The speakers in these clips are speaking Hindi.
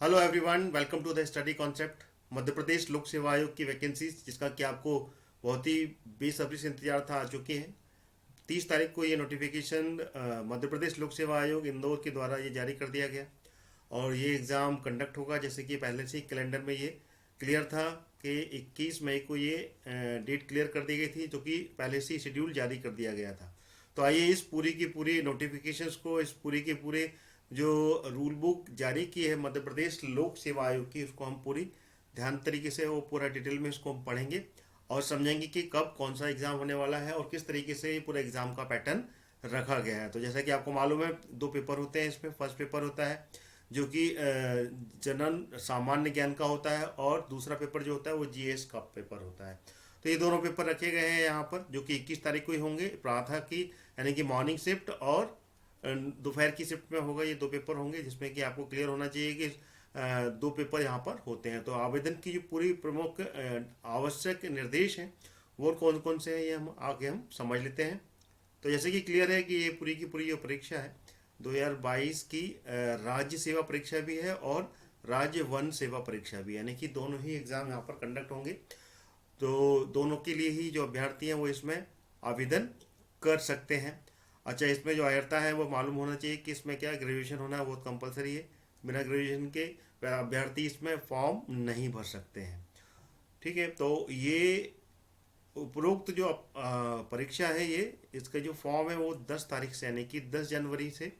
Hello everyone, welcome to the study concept. Madhya Pradesh लोक सेवा आयोग की वैकेंसीज जिसका कि आपको बहुत ही बेसब्री से इंतजार था, आ चुकी हैं। 30 तारीख को ये नोटिफिकेशन मध्य प्रदेश लोक सेवा आयोग इंदौर के द्वारा ये जारी कर दिया गया और ये एग्ज़ाम कंडक्ट होगा। जैसे कि पहले से ही कैलेंडर में ये क्लियर था कि 21 मई को ये डेट क्लियर कर दी गई थी, जो कि पहले से ही शेड्यूल जारी कर दिया गया था। तो आइए इस पूरी की पूरी नोटिफिकेशंस को, इस पूरी के पूरे जो रूल बुक जारी की है मध्य प्रदेश लोक सेवा आयोग की, उसको हम पूरी ध्यान तरीके से वो पूरा डिटेल में इसको हम पढ़ेंगे और समझेंगे कि कब कौन सा एग्ज़ाम होने वाला है और किस तरीके से ये पूरा एग्ज़ाम का पैटर्न रखा गया है। तो जैसा कि आपको मालूम है, दो पेपर होते हैं इसमें। फर्स्ट पेपर होता है जो कि जनरल सामान्य ज्ञान का होता है और दूसरा पेपर जो होता है वो जीएस का पेपर होता है। तो ये दोनों पेपर रखे गए हैं यहाँ पर, जो कि 21 तारीख को ही होंगे। प्रातः की यानी कि मॉर्निंग शिफ्ट और दोपहर की शिफ्ट में होगा। ये दो पेपर होंगे जिसमें कि आपको क्लियर होना चाहिए कि दो पेपर यहाँ पर होते हैं। तो आवेदन की जो पूरी प्रमुख आवश्यक निर्देश हैं वो कौन कौन से हैं, ये हम आगे हम समझ लेते हैं। तो जैसे कि क्लियर है कि ये पूरी की पूरी जो परीक्षा है 2022 की राज्य सेवा परीक्षा भी है और राज्य वन सेवा परीक्षा भी है, यानी कि दोनों ही एग्ज़ाम यहाँ पर कंडक्ट होंगे। तो दोनों के लिए ही जो अभ्यर्थी हैं वो इसमें आवेदन कर सकते हैं। अच्छा, इसमें जो अर्हता है वो मालूम होना चाहिए कि इसमें क्या ग्रेजुएशन होना है, बहुत कंपलसरी है। बिना ग्रेजुएशन के अभ्यर्थी इसमें फॉर्म नहीं भर सकते हैं। ठीक है, तो ये उपरोक्त जो परीक्षा है, ये इसका जो फॉर्म है वो 10 तारीख से यानी कि 10 जनवरी से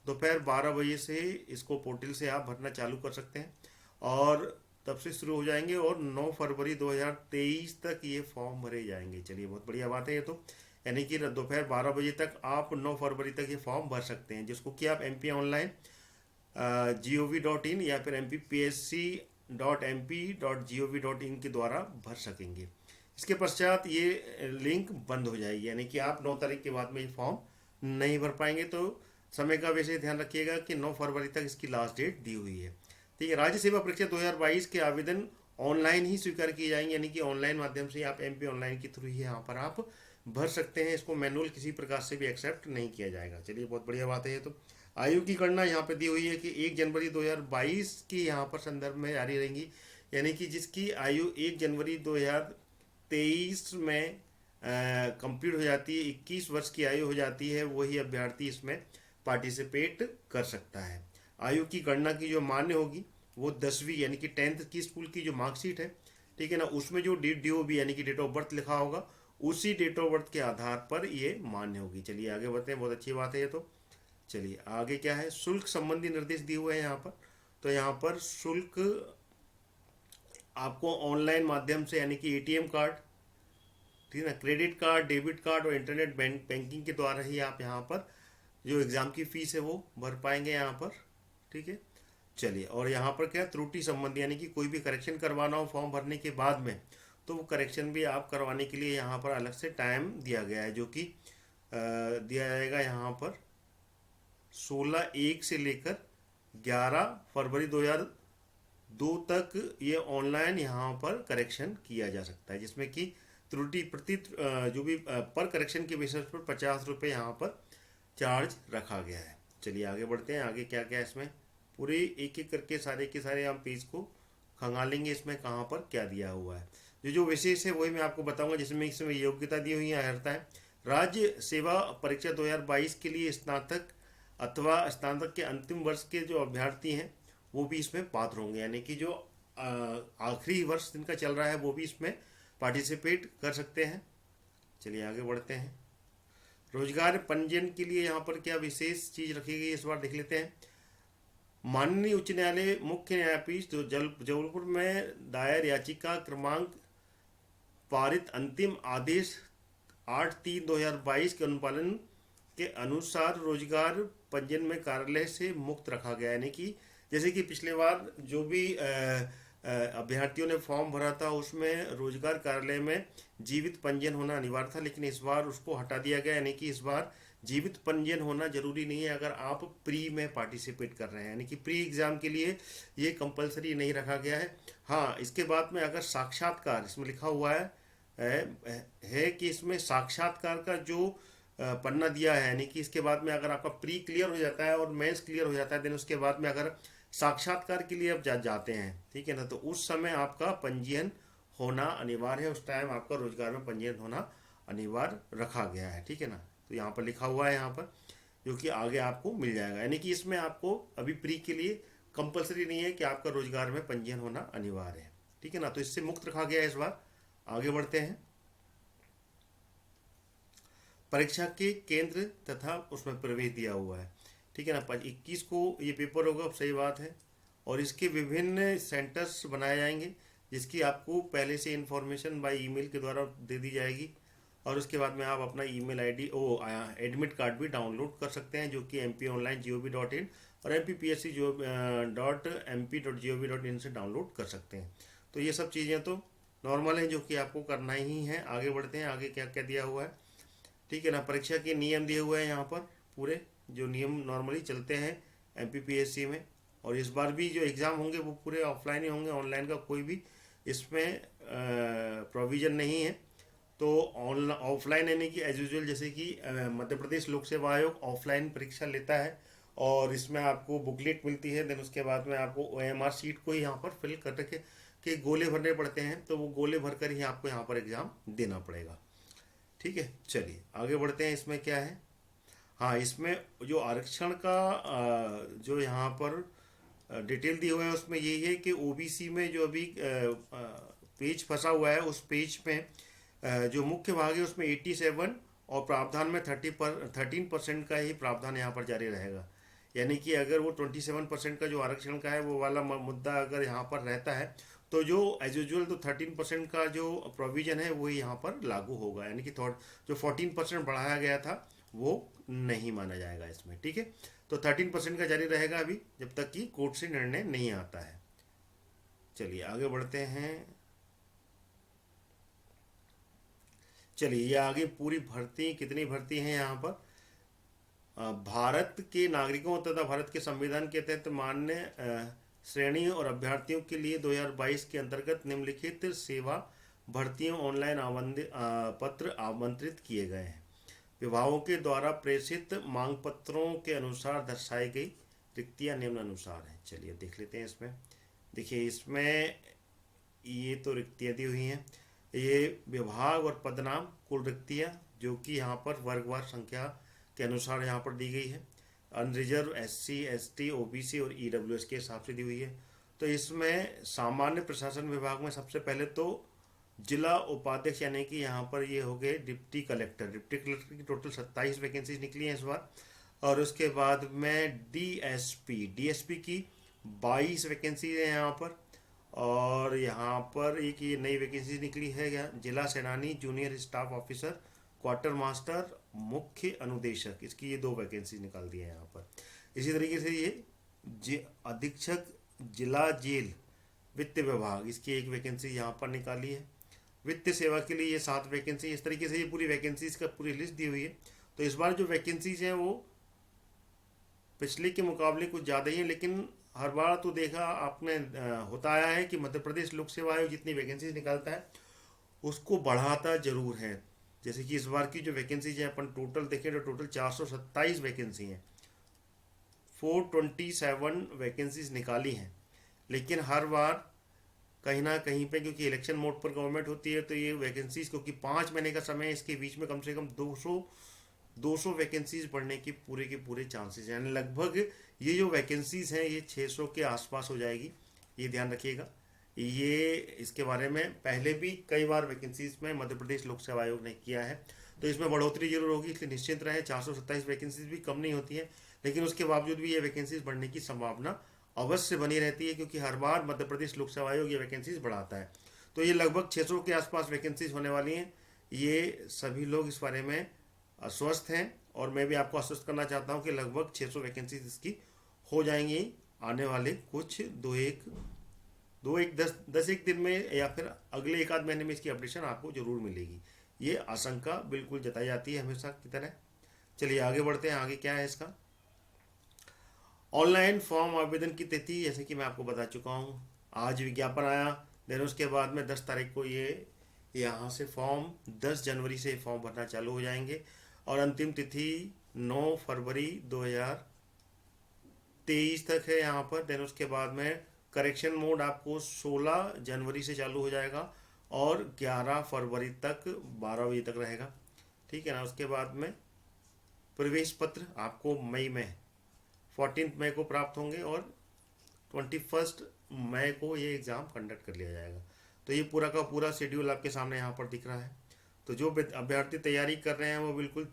दोपहर 12 बजे से इसको पोर्टल से आप भरना चालू कर सकते हैं और तब से शुरू हो जाएंगे और 9 फरवरी 2023 तक ये फॉर्म भरे जाएंगे। चलिए, बहुत बढ़िया बात है ये तो। यानी कि दोपहर 12 बजे तक आप 9 फरवरी तक ये फॉर्म भर सकते हैं, जिसको कि आप mp online.gov.in या फिर mpsc.mp.gov.in के द्वारा भर सकेंगे। इसके पश्चात ये लिंक बंद हो जाएगी, यानी कि आप 9 तारीख के बाद में ये फॉर्म नहीं भर पाएंगे। तो समय का वैसे ध्यान रखिएगा कि 9 फरवरी तक इसकी लास्ट डेट दी हुई है। ठीक है, राज्य सेवा परीक्षा 2022 के आवेदन ऑनलाइन ही स्वीकार किए जाएंगे, यानी कि ऑनलाइन माध्यम से आप एमपी ऑनलाइन के थ्रू ही यहाँ पर आप भर सकते हैं। इसको मैनुअल किसी प्रकार से भी एक्सेप्ट नहीं किया जाएगा। चलिए, बहुत बढ़िया बात है ये तो। आयु की गणना यहाँ पे दी हुई है कि 1 जनवरी 2022 की यहाँ पर संदर्भ में जारी रहेंगी, यानी कि जिसकी आयु 1 जनवरी 2023 में कंप्लीट हो जाती है, 21 वर्ष की आयु हो जाती है, वही अभ्यर्थी इसमें पार्टिसिपेट कर सकता है। आयु की गणना की जो मान्य होगी वो 10वीं यानी कि 10th की स्कूल की जो मार्कशीट है, ठीक है ना, उसमें जो DOB यानी कि डेट ऑफ बर्थ लिखा होगा, उसी डेट ऑफ बर्थ के आधार पर ये मान्य होगी। चलिए आगे बढ़ते हैं, बहुत अच्छी बात है ये तो। चलिए आगे क्या है, शुल्क संबंधी निर्देश दिए हुए हैं यहाँ पर। तो यहाँ पर शुल्क आपको ऑनलाइन माध्यम से यानी कि ATM कार्ड, ठीक है ना, क्रेडिट कार्ड, डेबिट कार्ड और इंटरनेट बैंकिंग के द्वारा ही आप यहाँ पर जो एग्ज़ाम की फ़ीस है वो भर पाएंगे यहाँ पर। ठीक है, चलिए, और यहाँ पर क्या त्रुटि संबंधी यानी कि कोई भी करेक्शन करवाना हो फॉर्म भरने के बाद में, तो वो करेक्शन भी आप करवाने के लिए यहाँ पर अलग से टाइम दिया गया है, जो कि दिया जाएगा यहाँ पर 16/1 से लेकर 11 फरवरी 2002 तक ये ऑनलाइन यहाँ पर करेक्शन किया जा सकता है, जिसमें कि त्रुटि प्रति जो भी पर करेक्शन के बेसिस पर 50 रुपये यहाँ पर चार्ज रखा गया है। चलिए आगे बढ़ते हैं, आगे क्या क्या है इसमें पूरे एक एक करके सारे के सारे हम पेज को खंगालेंगे, इसमें कहाँ पर क्या दिया हुआ है। जो जो विशेष है वही मैं आपको बताऊंगा, जिसमें इसमें योग्यता दी हुई है, अर्हता है। राज्य सेवा परीक्षा 2022 के लिए स्नातक अथवा स्नातक के अंतिम वर्ष के जो अभ्यर्थी हैं वो भी इसमें पात्र होंगे, यानी कि जो आखिरी वर्ष जिनका चल रहा है वो भी इसमें पार्टिसिपेट कर सकते हैं। चलिए आगे बढ़ते हैं। रोजगार पंजीयन के लिए यहाँ पर क्या विशेष चीज रखी गई इस बार देख लेते हैं। माननीय उच्च न्यायालय मुख्य न्यायाधीश जो जबलपुर में दायर याचिका क्रमांक पारित अंतिम आदेश 8/3/2022 के अनुपालन के अनुसार रोजगार पंजीयन में कार्यालय से मुक्त रखा गया, यानी कि जैसे कि पिछले बार जो भी अभ्यर्थियों ने फॉर्म भरा था उसमें रोजगार कार्यालय में जीवित पंजीयन होना अनिवार्य था, लेकिन इस बार उसको हटा दिया गया, यानी कि इस बार जीवित पंजीयन होना जरूरी नहीं है अगर आप प्री में पार्टिसिपेट कर रहे हैं, यानी कि प्री एग्जाम के लिए ये कंपलसरी नहीं रखा गया है। हाँ, इसके बाद में अगर साक्षात्कार इसमें लिखा हुआ है कि इसमें साक्षात्कार का जो पन्ना दिया है, यानी कि इसके बाद में अगर आपका प्री क्लियर हो जाता है और मेंस क्लियर हो जाता है, देन उसके बाद में अगर साक्षात्कार के लिए आप जाते हैं, ठीक है ना, तो उस समय आपका पंजीयन होना अनिवार्य है, उस टाइम आपका रोजगार में पंजीयन होना अनिवार्य रखा गया है, ठीक है ना। तो यहाँ पर लिखा हुआ है यहाँ पर, जो कि आगे आपको मिल जाएगा, यानी कि इसमें आपको अभी प्री के लिए कंपलसरी नहीं है कि आपका रोजगार में पंजीयन होना अनिवार्य है, ठीक है ना। तो इससे मुक्त रखा गया है इस बार। आगे बढ़ते हैं। परीक्षा के केंद्र तथा उसमें प्रवेश दिया हुआ है, ठीक है ना। 21 को ये पेपर होगा, सही बात है, और इसके विभिन्न सेंटर्स बनाए जाएंगे, जिसकी आपको पहले से इंफॉर्मेशन बाय ईमेल के द्वारा दे दी जाएगी। और उसके बाद में आप अपना ईमेल आईडी एडमिट कार्ड भी डाउनलोड कर सकते हैं, जो कि mponline.gov.in और mpsc.mp.gov.in से डाउनलोड कर सकते हैं। तो ये सब चीज़ें तो नॉर्मल हैं, जो कि आपको करना ही है। आगे बढ़ते हैं, आगे क्या क्या दिया हुआ है, ठीक है ना। परीक्षा के नियम दिए हुए हैं यहाँ पर, पूरे जो नियम नॉर्मली चलते हैं MPPSC में। और इस बार भी जो एग्ज़ाम होंगे वो पूरे ऑफलाइन ही होंगे, ऑनलाइन का कोई भी इसमें प्रोविज़न नहीं है। तो ऑफलाइन यानी कि एज यूजल, जैसे कि मध्य प्रदेश लोक सेवा आयोग ऑफलाइन परीक्षा लेता है, और इसमें आपको बुकलेट मिलती है। देन उसके बाद में आपको OMR शीट को ही यहाँ पर फिल कर के गोले भरने पड़ते हैं, तो वो गोले भर कर ही आपको यहाँ पर एग्ज़ाम देना पड़ेगा, ठीक है। चलिए आगे बढ़ते हैं। इसमें क्या है, हाँ, इसमें जो आरक्षण का जो यहाँ पर डिटेल दिए हुए हैं, उसमें यही है कि OBC में जो अभी पेज फंसा हुआ है, उस पेज में जो मुख्य भाग है उसमें 87 और प्रावधान में 13% का ही प्रावधान यहाँ पर जारी रहेगा। यानी कि अगर वो 27% का जो आरक्षण का है वो वाला मुद्दा अगर यहाँ पर रहता है, तो जो एज यूजल तो 13% का जो प्रोविजन है वही यहाँ पर लागू होगा। यानी कि जो 14% बढ़ाया गया था वो नहीं माना जाएगा इसमें, ठीक है। तो 13% का जारी रहेगा अभी, जब तक कि कोर्ट से निर्णय नहीं आता है। चलिए आगे बढ़ते हैं। चलिए ये आगे पूरी भर्ती, कितनी भर्ती हैं यहाँ पर। भारत के नागरिकों तथा भारत के संविधान के तहत मान्य श्रेणी और अभ्यर्थियों के लिए 2022 के अंतर्गत निम्नलिखित सेवा भर्तियों ऑनलाइन पत्र आमंत्रित किए गए हैं। विभागों के द्वारा प्रेषित मांग पत्रों के अनुसार दर्शाई गई रिक्तियां निम्न अनुसार हैं। चलिए देख लेते हैं। इसमें देखिए, इसमें ये तो रिक्तियां दी हुई हैं, ये विभाग और पदनाम कुल रिक्तियां, जो कि यहाँ पर वर्गवार संख्या के अनुसार यहाँ पर दी गई है। अनरिजर्व SC ST OBC और EWS के हिसाब से दी हुई है। तो इसमें सामान्य प्रशासन विभाग में सबसे पहले तो जिला उपाध्यक्ष, यानी कि यहाँ पर ये हो गए डिप्टी कलेक्टर की टोटल 27 वैकेंसीज निकली हैं इस बार। और उसके बाद में DSP की 22 वैकेंसी है यहाँ पर। और यहाँ पर एक ये नई वैकेंसी निकली है जिला सेनानी junior staff officer quarter master मुख्य अनुदेशक, इसकी ये 2 वैकेंसी निकाल दी है यहाँ पर। इसी तरीके से ये अधीक्षक जिला जेल वित्त विभाग, इसकी 1 वैकेंसी यहाँ पर निकाली है। वित्त सेवा के लिए ये 7 वैकेंसी। इस तरीके से ये पूरी वैकेंसीज का पूरी लिस्ट दी हुई है। तो इस बार जो वैकेंसीज हैं वो पिछले के मुकाबले कुछ ज़्यादा ही है, लेकिन हर बार तो देखा आपने होता आया है कि मध्य प्रदेश लोक सेवा आयोग जितनी वैकेंसीज निकालता है उसको बढ़ाता जरूर है। जैसे कि इस बार की जो वैकेंसीज है, अपन टोटल देखें तो टोटल 427 वैकेंसी हैं, 427 वैकेंसीज निकाली हैं। लेकिन हर बार कहीं ना कहीं पे, क्योंकि इलेक्शन मोड पर गवर्नमेंट होती है, तो ये वैकेंसीज, क्योंकि 5 महीने का समय है, इसके बीच में कम से कम 200 वैकेंसीज बढ़ने के पूरे चांसेस हैं। यानी लगभग ये जो वैकेंसीज हैं ये 600 के आसपास हो जाएगी, ये ध्यान रखिएगा। ये इसके बारे में पहले भी कई बार वैकेंसीज में मध्य प्रदेश लोक सेवा आयोग ने किया है, तो इसमें बढ़ोतरी जरूर होगी, इसलिए निश्चिंत रहे। 427 वैकेंसीज भी कम नहीं होती है, लेकिन उसके बावजूद भी ये वैकेंसीज बढ़ने की संभावना अवश्य बनी रहती है, क्योंकि हर बार मध्य प्रदेश लोक सेवा आयोग ये वैकेंसीज बढ़ाता है। तो ये लगभग 600 के आसपास वैकेंसीज होने वाली हैं। ये सभी लोग इस बारे में आश्वस्त हैं, और मैं भी आपको आश्वस्त करना चाहता हूं कि लगभग 600 वैकेंसीज इसकी हो जाएंगी आने वाले कुछ 10 एक दिन में, या फिर अगले 1 आध महीने में इसकी अपडेशन आपको जरूर मिलेगी। ये आशंका बिल्कुल जताई जाती है हमेशा की तरह। चलिए आगे बढ़ते हैं। आगे क्या है इसका, ऑनलाइन फॉर्म आवेदन की तिथि, जैसे कि मैं आपको बता चुका हूँ, आज विज्ञापन आया, देन उसके बाद में 10 तारीख को ये यहाँ से फॉर्म 10 जनवरी से फॉर्म भरना चालू हो जाएंगे, और अंतिम तिथि 9 फरवरी 2022 23 तक है यहाँ पर। देन उसके बाद में करेक्शन मोड आपको 16 जनवरी से चालू हो जाएगा और 11 फरवरी तक 12 बजे तक रहेगा, ठीक है ना। उसके बाद में प्रवेश पत्र आपको मई में 14 मई को प्राप्त होंगे और 21 मई को ये एग्ज़ाम कंडक्ट कर लिया जाएगा। तो ये पूरा का पूरा शेड्यूल आपके सामने यहाँ पर दिख रहा है। तो जो अभ्यर्थी तैयारी कर रहे हैं वो बिल्कुल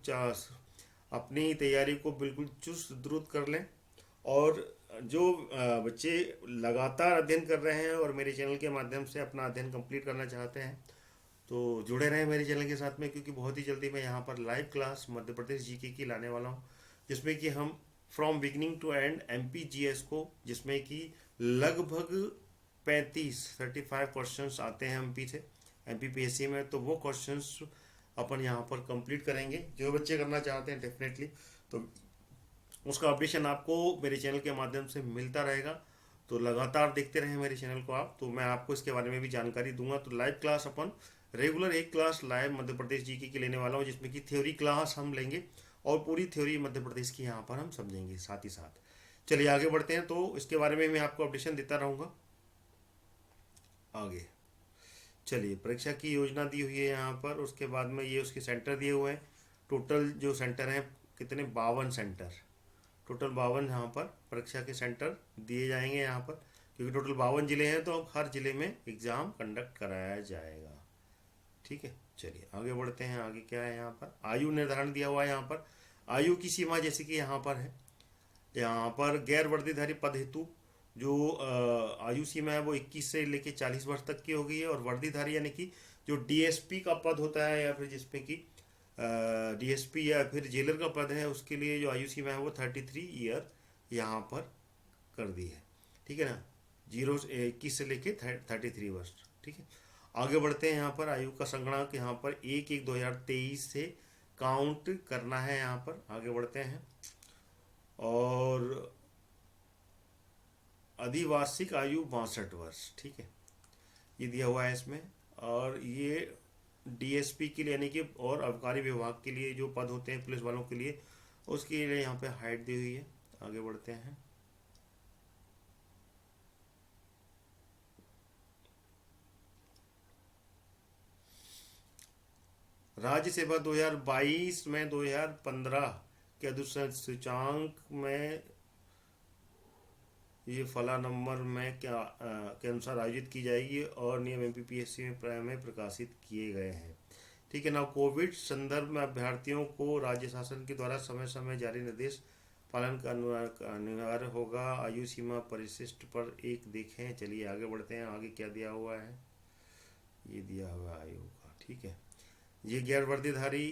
अपनी तैयारी को बिल्कुल चुस्त दुरुस्त कर लें। और जो बच्चे लगातार अध्ययन कर रहे हैं और मेरे चैनल के माध्यम से अपना अध्ययन कंप्लीट करना चाहते हैं तो जुड़े रहें मेरे चैनल के साथ में, क्योंकि बहुत ही जल्दी मैं यहाँ पर live class Madhya Pradesh GK की लाने वाला हूँ, जिसमें कि हम from beginning to end MP GS को, जिसमें कि लगभग 35 क्वेश्चंस आते हैं एमपी से, एमपी पीएससी में। तो वो क्वेश्चंस अपन यहाँ पर कंप्लीट करेंगे। जो बच्चे करना चाहते हैं डेफिनेटली तो उसका अपडेशन आपको मेरे चैनल के माध्यम से मिलता रहेगा। तो लगातार देखते रहें मेरे चैनल को आप, तो मैं आपको इसके बारे में भी जानकारी दूंगा। तो लाइव क्लास अपन रेगुलर एक क्लास लाइव मध्य प्रदेश जीके की लेने वाला हूँ, जिसमें कि थ्योरी क्लास हम लेंगे और पूरी थ्योरी मध्य प्रदेश की यहाँ पर हम समझेंगे साथ ही साथ। चलिए आगे बढ़ते हैं। तो इसके बारे में मैं आपको अपडेशन देता रहूँगा आगे। चलिए, परीक्षा की योजना दी हुई है यहाँ पर। उसके बाद में ये उसके सेंटर दिए हुए हैं। टोटल जो सेंटर हैं कितने, 52 सेंटर, टोटल 52 यहाँ पर परीक्षा के सेंटर दिए जाएंगे यहाँ पर, क्योंकि टोटल 52 जिले हैं तो हर जिले में एग्ज़ाम कंडक्ट कराया जाएगा, ठीक है। चलिए आगे बढ़ते हैं। आगे क्या है यहाँ पर, आयु निर्धारण दिया हुआ है यहाँ पर। आयु की सीमा जैसे कि यहाँ पर है, यहाँ पर गैर वर्दीधारी पद हेतु जो आयु सीमा है वो 21 से लेके 40 वर्ष तक की हो गई है। और वर्दीधारी यानी कि जो डीएसपी का पद होता है या फिर जिसमें कि डीएसपी या फिर जेलर का पद है, उसके लिए जो आयु सीमा है वो 33 ईयर यहाँ पर कर दी है, ठीक है ना। 21 से लेके 33 वर्ष, ठीक है। आगे बढ़ते हैं। यहाँ पर आयु का संगणक यहाँ पर 1/1/2023 से काउंट करना है। यहाँ पर आगे बढ़ते हैं। और अधिवार्षिक आयु 62 वर्ष, ठीक है, ये दिया हुआ है इसमें। और ये डीएसपी के लिए यानी कि और आबकारी विभाग के लिए जो पद होते हैं पुलिस वालों के लिए, उसके लिए यहाँ पे हाइट दी हुई है। आगे बढ़ते हैं। राज्य सेवा 2022 में 2015 के सूचांक में ये फला नंबर में क्या के अनुसार आयोजित की जाएगी और नियम एमपीपीएससी में प्रकाशित किए गए हैं, ठीक है ना। कोविड संदर्भ में अभ्यर्थियों को राज्य शासन के द्वारा समय समय जारी निर्देश पालन का अनिवार्य होगा। आयु सीमा परिशिष्ट पर एक देखें। चलिए आगे बढ़ते हैं। आगे क्या दिया हुआ है, ये दिया हुआ आयु का, ठीक है। ये गैर वर्दीधारी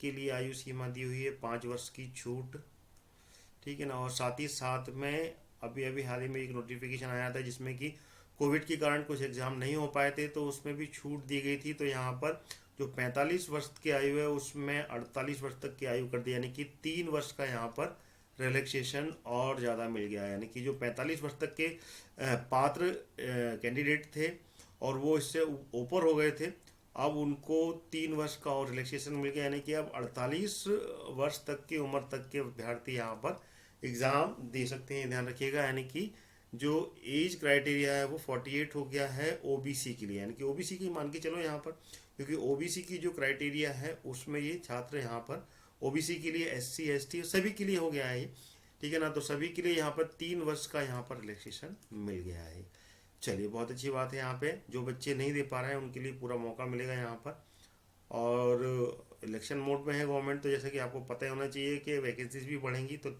के लिए आयु सीमा दी हुई है 5 वर्ष की छूट, ठीक है ना। और साथ ही साथ में अभी अभी हाल ही में एक नोटिफिकेशन आया था जिसमें कि कोविड के कारण कुछ एग्ज़ाम नहीं हो पाए थे, तो उसमें भी छूट दी गई थी। तो यहाँ पर जो 45 वर्ष की आयु है उसमें 48 वर्ष तक की आयु कर दी, यानी कि 3 वर्ष का यहाँ पर रिलैक्सेशन और ज़्यादा मिल गया। यानी कि जो 45 वर्ष तक के पात्र कैंडिडेट थे और वो इससे ऊपर हो गए थे, अब उनको 3 वर्ष का और रिलैक्सेशन मिल गया, यानी कि अब 48 वर्ष तक की उम्र तक के अभ्यर्थी यहाँ पर एग्ज़ाम दे सकते हैं। ध्यान रखिएगा, यानी कि जो एज क्राइटेरिया है वो 48 हो गया है ओबीसी के लिए, यानी कि ओबीसी की मान के चलो यहाँ पर, क्योंकि ओबीसी की जो क्राइटेरिया है उसमें ये छात्र यहाँ पर ओबीसी के लिए, एससी एसटी सभी के लिए हो गया है ये, ठीक है ना। तो सभी के लिए यहाँ पर 3 वर्ष का यहाँ पर रिलैक्सेशन मिल गया है। चलिए बहुत अच्छी बात है। यहाँ पे जो बच्चे नहीं दे पा रहे हैं उनके लिए पूरा मौका मिलेगा यहाँ पर। और इलेक्शन मोड में है गवर्नमेंट, तो जैसे कि आपको पता होना चाहिए कि वैकेंसीज भी बढ़ेंगी, तो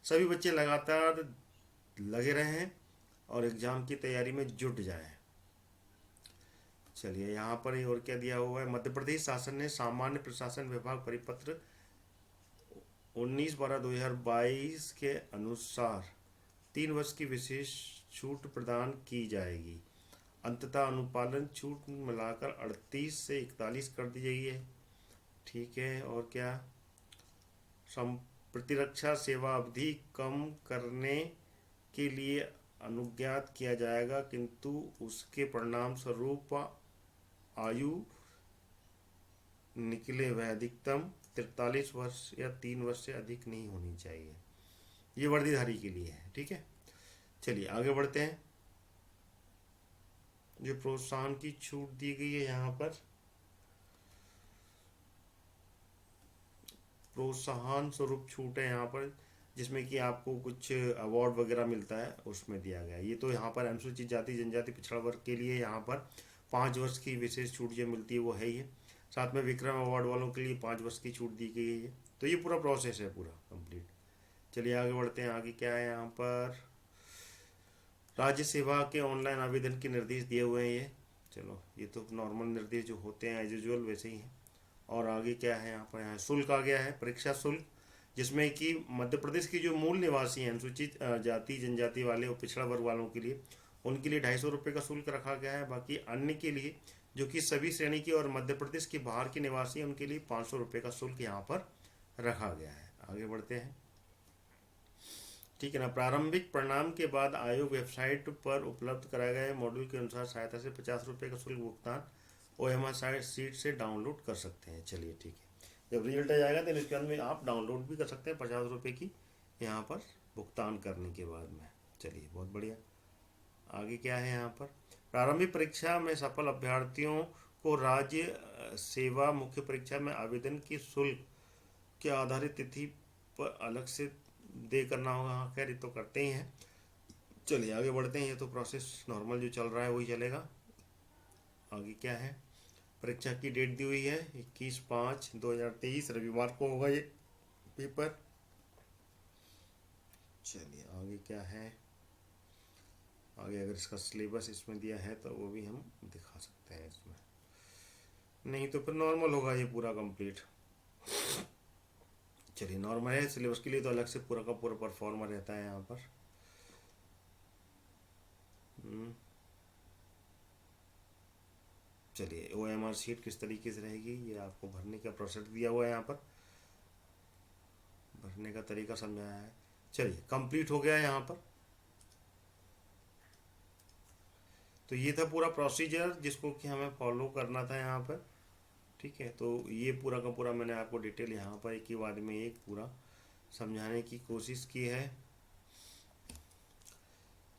सभी बच्चे लगातार लगे रहें और एग्ज़ाम की तैयारी में जुट जाएं। चलिए यहाँ पर और क्या दिया हुआ है, मध्य प्रदेश शासन ने सामान्य प्रशासन विभाग परिपत्र 19/12/2022 के अनुसार 3 वर्ष की विशेष छूट प्रदान की जाएगी। अंततः अनुपालन छूट मिलाकर 38 से 41 कर दी गई है, ठीक है। और क्या, प्रतिरक्षा सेवा अवधि कम करने के लिए अनुज्ञात किया जाएगा, किंतु उसके परिणाम स्वरूप आयु निकले वह अधिकतम 43 वर्ष या 3 वर्ष से अधिक नहीं होनी चाहिए। ये वर्दीधारी के लिए है, ठीक है। चलिए आगे बढ़ते हैं। जो प्रोत्साहन की छूट दी गई है यहाँ पर, प्रोत्साहन स्वरूप छूट है यहाँ पर, जिसमें कि आपको कुछ अवार्ड वगैरह मिलता है, उसमें दिया गया है। ये तो यहाँ पर अनुसूचित जाति जनजाति पिछड़ा वर्ग के लिए यहाँ पर 5 वर्ष की विशेष छूट जो मिलती है वो है ही है। साथ में विक्रम अवार्ड वालों के लिए 5 वर्ष की छूट दी गई है। तो ये पूरा प्रोसेस है, पूरा कंप्लीट। चलिए आगे बढ़ते हैं। आगे क्या है यहाँ पर, राज्य सेवा के ऑनलाइन आवेदन के निर्देश दिए हुए हैं ये। चलो ये तो नॉर्मल निर्देश जो होते हैं एज यूजुअल वैसे ही हैं। और आगे क्या है यहाँ पर, यहाँ शुल्क आ गया है, परीक्षा शुल्क, जिसमें कि मध्य प्रदेश के जो मूल निवासी हैं अनुसूचित जाति जनजाति वाले और पिछड़ा वर्ग वालों के लिए, उनके लिए 250 रुपये का शुल्क रखा गया है। बाकी अन्य के लिए जो कि सभी श्रेणी के और मध्य प्रदेश के बाहर के निवासी हैं उनके लिए 500 रुपये का शुल्क यहाँ पर रखा गया है। आगे बढ़ते हैं, ठीक है ना। प्रारंभिक परिणाम के बाद आयोग वेबसाइट पर उपलब्ध कराए गए मॉड्यूल के अनुसार सहायता से 50 रुपये का शुल्क भुगतान OMR सीट से डाउनलोड कर सकते हैं। चलिए ठीक है, जब रिजल्ट आ जाएगा तो इसके अंदर में आप डाउनलोड भी कर सकते हैं 50 रुपये की यहाँ पर भुगतान करने के बाद में। चलिए बहुत बढ़िया। आगे क्या है यहाँ पर, प्रारंभिक परीक्षा में सफल अभ्यर्थियों को राज्य सेवा मुख्य परीक्षा में आवेदन की शुल्क के आधारित तिथि पर अलग से दे करना होगा। हाँ खैर ये तो करते ही हैं। चलिए आगे बढ़ते हैं, ये तो प्रोसेस नॉर्मल जो चल रहा है वही चलेगा। आगे क्या है, परीक्षा की डेट दी हुई है 21/5/2023, रविवार को होगा ये पेपर। चलिए आगे क्या है, आगे अगर इसका सिलेबस इसमें दिया है तो वो भी हम दिखा सकते हैं इसमें, नहीं तो फिर नॉर्मल होगा ये पूरा कंप्लीट। चलिए नॉर्मल है, सिलेबस के लिए तो अलग से पूरा का पूरा परफॉर्मर रहता है यहाँ पर। चलिए OMR शीट किस तरीके से रहेगी ये आपको भरने का प्रोसेस दिया हुआ है यहाँ पर, भरने का तरीका समझाया है। चलिए कंप्लीट हो गया यहाँ पर। तो ये था पूरा प्रोसीजर जिसको कि हमें फॉलो करना था यहाँ पर, ठीक है। तो ये पूरा का पूरा मैंने आपको डिटेल यहाँ पर एक ही बाद में एक पूरा समझाने की कोशिश की है,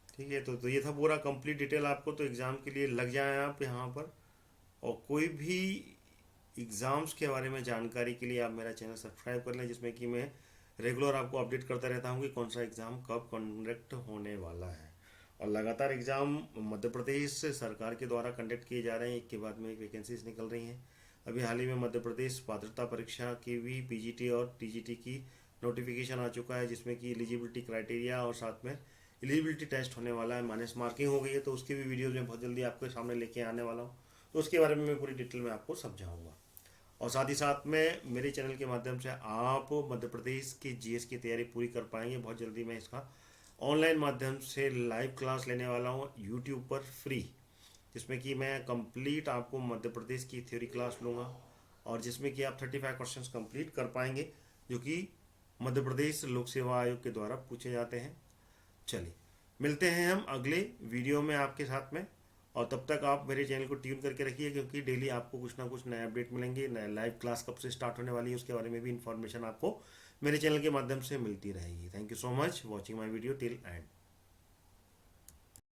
ठीक है। तो ये था पूरा कंप्लीट डिटेल आपको, तो एग्ज़ाम के लिए लग जाए आप यहाँ पर। और कोई भी एग्ज़ाम्स के बारे में जानकारी के लिए आप मेरा चैनल सब्सक्राइब कर लें, जिसमें कि मैं रेगुलर आपको अपडेट करता रहता हूँ कि कौन सा एग्ज़ाम कब कंडक्ट होने वाला है। और लगातार एग्ज़ाम मध्य प्रदेश सरकार के द्वारा कंडक्ट किए जा रहे हैं, एक के बाद में एक वैकेंसीज निकल रही हैं। अभी हाल ही में मध्य प्रदेश पात्रता परीक्षा की भी PGT और TGT की नोटिफिकेशन आ चुका है, जिसमें कि एलिजिबिलिटी क्राइटेरिया और साथ में एलिजिबिलिटी टेस्ट होने वाला है, माइनस मार्किंग हो गई है। तो उसकी भी वीडियोज़ में बहुत जल्दी आपके सामने लेके आने वाला हूँ, तो उसके बारे में मैं पूरी डिटेल में आपको समझाऊंगा। और साथ ही साथ में मेरे चैनल के माध्यम से आप मध्य प्रदेश की GS की तैयारी पूरी कर पाएंगे। बहुत जल्दी मैं इसका ऑनलाइन माध्यम से लाइव क्लास लेने वाला हूँ यूट्यूब पर फ्री, जिसमें कि मैं कंप्लीट आपको मध्य प्रदेश की थ्योरी क्लास लूँगा और जिसमें कि आप 35 क्वेश्चंस कंप्लीट कर पाएंगे जो कि मध्य प्रदेश लोक सेवा आयोग के द्वारा पूछे जाते हैं। चलिए मिलते हैं हम अगले वीडियो में आपके साथ में, और तब तक आप मेरे चैनल को ट्यून करके रखिए, क्योंकि डेली आपको कुछ ना कुछ नए अपडेट मिलेंगे। नए लाइव क्लास कब से स्टार्ट होने वाली है उसके बारे में भी इंफॉर्मेशन आपको मेरे चैनल के माध्यम से मिलती रहेगी। Thank you so much watching my video till and.